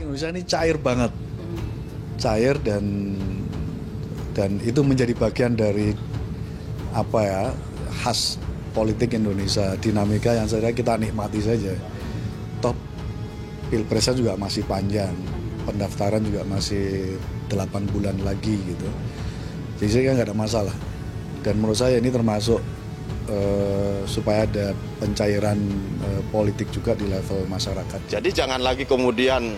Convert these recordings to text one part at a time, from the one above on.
Indonesia ini cair banget, cair dan itu menjadi bagian dari khas politik Indonesia, dinamika yang saya kira kita nikmati saja. Top pilpresnya juga masih panjang, pendaftaran juga masih 8 bulan lagi gitu. Jadi saya nggak ada masalah. Dan menurut saya ini termasuk supaya ada pencairan politik juga di level masyarakat. Jadi jangan lagi kemudian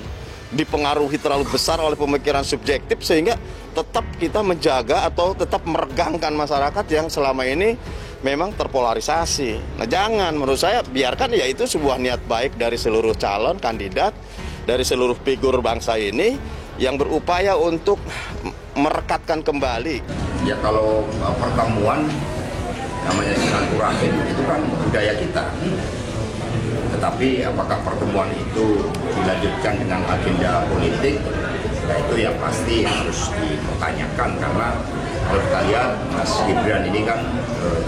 dipengaruhi terlalu besar oleh pemikiran subjektif sehingga tetap kita menjaga atau tetap meregangkan masyarakat yang selama ini memang terpolarisasi. Nah jangan, menurut saya biarkan ya itu sebuah niat baik dari seluruh calon kandidat, dari seluruh figur bangsa ini yang berupaya untuk merekatkan kembali. Ya kalau pertemuan namanya silaturahim itu kan budaya kita. Tetapi apakah pertemuan itu dilanjutkan dengan agenda politik? Nah itu yang pasti harus dipertanyakan karena kalau kita lihat Mas Gibran ini kan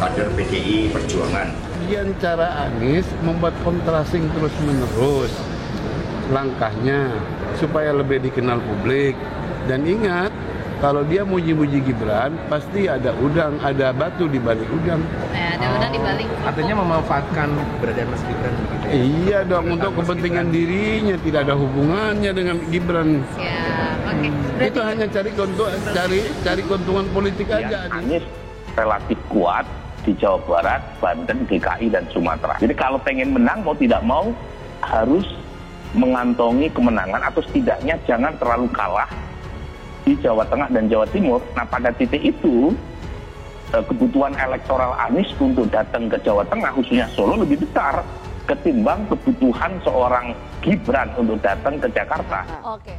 kader PDI Perjuangan. Kemudian cara Anies membuat kontrasing terus-menerus langkahnya supaya lebih dikenal publik. Dan ingat, kalau dia muji-muji Gibran, pasti ada udang, ada batu di balik udang. Ada udang di balik. Artinya memanfaatkan keberadaan Mas Gibran begitu. Iya dong, untuk kepentingan dirinya, tidak ada hubungannya dengan Gibran. Siap, oke. Itu hanya cari keuntungan politik aja. Anies relatif kuat di Jawa Barat, Banten, DKI dan Sumatera. Jadi kalau pengen menang mau tidak mau harus mengantongi kemenangan atau setidaknya jangan terlalu kalah di Jawa Tengah dan Jawa Timur. Nah pada titik itu kebutuhan elektoral Anies untuk datang ke Jawa Tengah khususnya Solo lebih besar ketimbang kebutuhan seorang Gibran untuk datang ke Jakarta. Oke.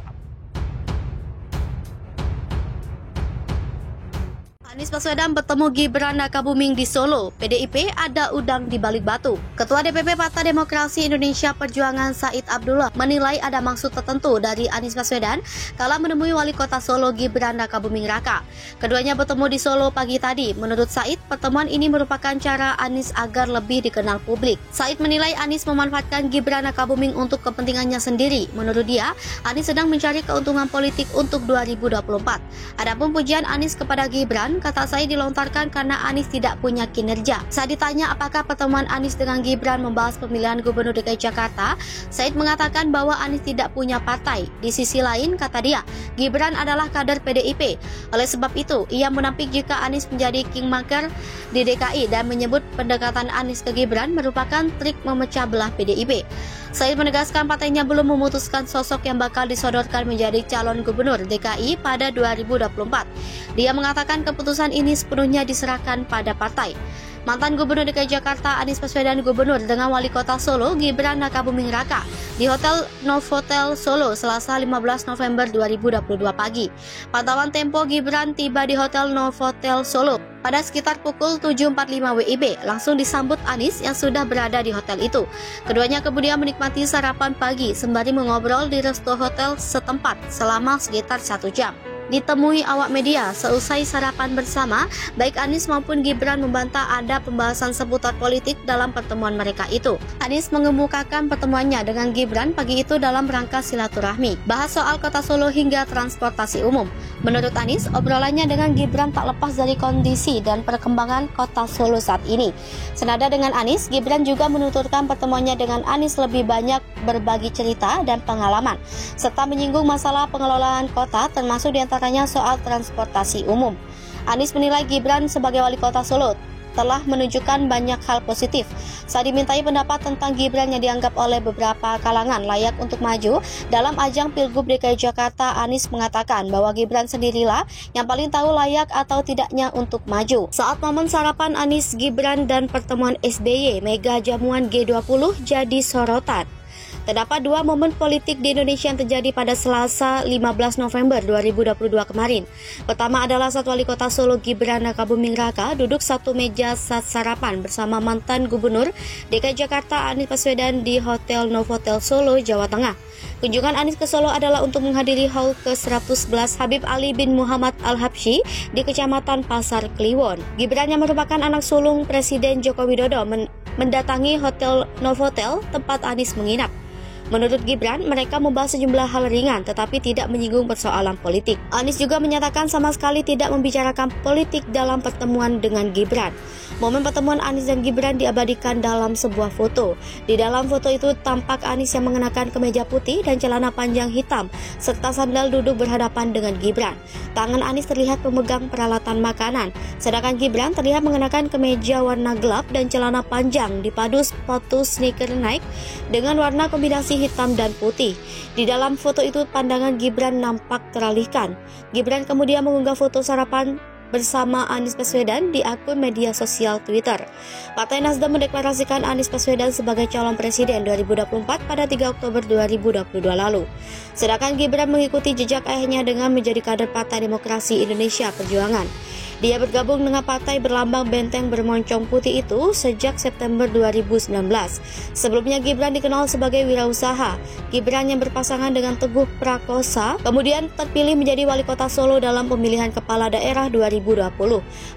Anies Baswedan bertemu Gibran Rakabuming di Solo. PDIP ada udang di balik batu. Ketua DPP Partai Demokrasi Indonesia Perjuangan Said Abdullah menilai ada maksud tertentu dari Anies Baswedan kala menemui Wali Kota Solo Gibran Rakabuming Raka. Keduanya bertemu di Solo pagi tadi. Menurut Said, pertemuan ini merupakan cara Anies agar lebih dikenal publik. Said menilai Anies memanfaatkan Gibran Rakabuming untuk kepentingannya sendiri. Menurut dia, Anies sedang mencari keuntungan politik untuk 2024. Adapun pujian Anies kepada Gibran, kata Said dilontarkan karena Anies tidak punya kinerja. Saat ditanya apakah pertemuan Anies dengan Gibran membahas pemilihan Gubernur DKI Jakarta, Said mengatakan bahwa Anies tidak punya partai. Di sisi lain, kata dia, Gibran adalah kader PDIP. Oleh sebab itu, ia menampik jika Anies menjadi kingmaker di DKI dan menyebut pendekatan Anies ke Gibran merupakan trik memecah belah PDIP. Said menegaskan partainya belum memutuskan sosok yang bakal disodorkan menjadi calon gubernur DKI pada 2024. Dia mengatakan keputusan ini sepenuhnya diserahkan pada partai. Mantan Gubernur DKI Jakarta Anies Baswedan Gubernur dengan Wali Kota Solo Gibran Rakabuming Raka di Hotel Novotel Solo Selasa 15 November 2022 pagi. Pantauan Tempo, Gibran tiba di Hotel Novotel Solo pada sekitar pukul 7.45 WIB, langsung disambut Anies yang sudah berada di hotel itu. Keduanya kemudian menikmati sarapan pagi sembari mengobrol di resto hotel setempat selama sekitar 1 jam. Ditemui awak media, seusai sarapan bersama, baik Anies maupun Gibran membantah ada pembahasan seputar politik dalam pertemuan mereka itu. Anies mengemukakan pertemuannya dengan Gibran pagi itu dalam rangka silaturahmi, bahas soal kota Solo hingga transportasi umum. Menurut Anies, obrolannya dengan Gibran tak lepas dari kondisi dan perkembangan kota Solo saat ini. Senada dengan Anies, Gibran juga menuturkan pertemuannya dengan Anies lebih banyak berbagi cerita dan pengalaman, serta menyinggung masalah pengelolaan kota termasuk diantaranya soal transportasi umum. Anies menilai Gibran sebagai wali kota Solo telah menunjukkan banyak hal positif. Saat dimintai pendapat tentang Gibran yang dianggap oleh beberapa kalangan layak untuk maju dalam ajang Pilgub DKI Jakarta, Anies mengatakan bahwa Gibran sendirilah yang paling tahu layak atau tidaknya untuk maju. Saat momen sarapan Anies, Gibran dan pertemuan SBY mega jamuan G20 jadi sorotan. Terdapat dua momen politik di Indonesia yang terjadi pada Selasa 15 November 2022 kemarin. Pertama adalah saat Wali Kota Solo Gibran Rakabuming Raka duduk satu meja saat sarapan bersama mantan Gubernur DKI Jakarta Anies Baswedan di Hotel Novotel Solo, Jawa Tengah. Kunjungan Anies ke Solo adalah untuk menghadiri haul ke-111 Habib Ali bin Muhammad Al-Habsyi di Kecamatan Pasar Kliwon. Gibran yang merupakan anak sulung Presiden Joko Widodo mendatangi Hotel Novotel tempat Anies menginap. Menurut Gibran, mereka membahas sejumlah hal ringan tetapi tidak menyinggung persoalan politik. Anies juga menyatakan sama sekali tidak membicarakan politik dalam pertemuan dengan Gibran. Momen pertemuan Anies dan Gibran diabadikan dalam sebuah foto. Di dalam foto itu tampak Anies yang mengenakan kemeja putih dan celana panjang hitam serta sandal duduk berhadapan dengan Gibran. Tangan Anies terlihat memegang peralatan makanan, sedangkan Gibran terlihat mengenakan kemeja warna gelap dan celana panjang dipadu sepatu sneaker Nike dengan warna kombinasi hitam dan putih. Di dalam foto itu pandangan Gibran nampak teralihkan. Gibran kemudian mengunggah foto sarapan bersama Anies Baswedan di akun media sosial Twitter. Partai Nasdem mendeklarasikan Anies Baswedan sebagai calon presiden 2024 pada 3 Oktober 2022 lalu. Sedangkan Gibran mengikuti jejak ayahnya dengan menjadi kader Partai Demokrasi Indonesia Perjuangan. Dia bergabung dengan partai berlambang benteng bermoncong putih itu sejak September 2019. Sebelumnya Gibran dikenal sebagai wirausaha. Gibran yang berpasangan dengan Teguh Prakosa kemudian terpilih menjadi wali kota Solo dalam pemilihan kepala daerah 2020.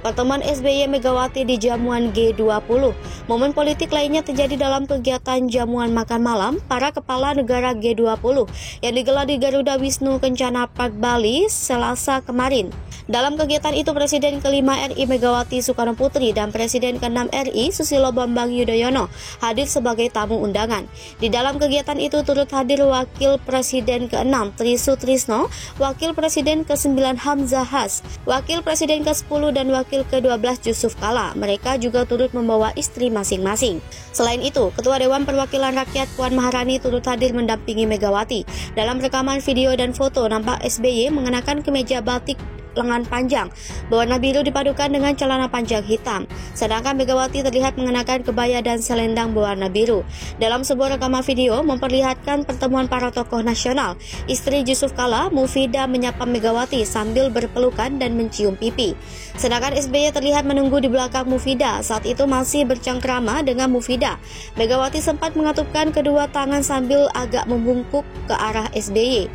Pertemuan SBY Megawati di jamuan G20. Momen politik lainnya terjadi dalam kegiatan jamuan makan malam para kepala negara G20 yang digelar di Garuda Wisnu Kencana Park Bali Selasa kemarin. Dalam kegiatan itu Presiden kelima RI Megawati Soekarno Putri dan Presiden keenam RI Susilo Bambang Yudhoyono hadir sebagai tamu undangan. Di dalam kegiatan itu turut hadir Wakil Presiden ke-6 Tri Sutrisno, Wakil Presiden ke-9 Hamzah Has, Wakil Presiden ke-10 dan Wakil ke-12 Yusuf Kala. Mereka juga turut membawa istri masing-masing. Selain itu, Ketua Dewan Perwakilan Rakyat Puan Maharani turut hadir mendampingi Megawati. Dalam rekaman video dan foto nampak SBY mengenakan kemeja batik lengan panjang berwarna biru dipadukan dengan celana panjang hitam, sedangkan Megawati terlihat mengenakan kebaya dan selendang berwarna biru. Dalam sebuah rekaman video memperlihatkan pertemuan para tokoh nasional. Istri Yusuf Kala, Mufidah, menyapa Megawati sambil berpelukan dan mencium pipi. Sedangkan SBY terlihat menunggu di belakang Mufidah. Saat itu masih bercengkrama dengan Mufidah. Megawati sempat mengatupkan kedua tangan sambil agak membungkuk ke arah SBY.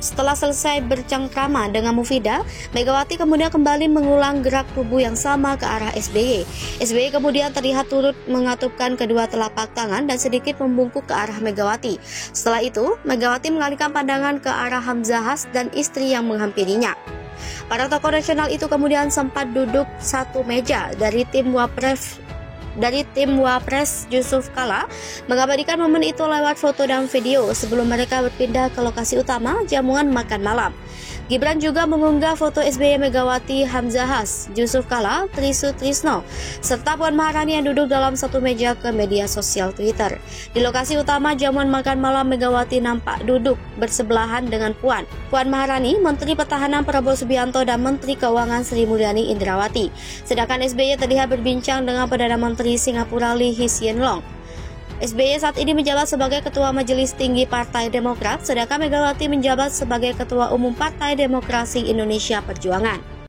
Setelah selesai bercengkrama dengan Mufidah, Megawati kemudian kembali mengulang gerak tubuh yang sama ke arah SBY. SBY kemudian terlihat turut mengatupkan kedua telapak tangan dan sedikit membungkuk ke arah Megawati. Setelah itu, Megawati mengalihkan pandangan ke arah Hamzah Has dan istri yang menghampirinya. Para tokoh nasional itu kemudian sempat duduk satu meja. Dari tim Wapres Yusuf Kala mengabadikan momen itu lewat foto dan video sebelum mereka berpindah ke lokasi utama jamuan makan malam. Gibran juga mengunggah foto SBY Megawati, Hamzah Has, Yusuf Kala, Tri Sutrisno, serta Puan Maharani yang duduk dalam satu meja ke media sosial Twitter. Di lokasi utama jamuan makan malam, Megawati nampak duduk bersebelahan dengan Puan Maharani, Menteri Pertahanan Prabowo Subianto, dan Menteri Keuangan Sri Mulyani Indrawati. Sedangkan SBY terlihat berbincang dengan Perdana Menteri Singapura Lee Hsien Loong. SBY saat ini menjabat sebagai Ketua Majelis Tinggi Partai Demokrat, sedangkan Megawati menjabat sebagai Ketua Umum Partai Demokrasi Indonesia Perjuangan.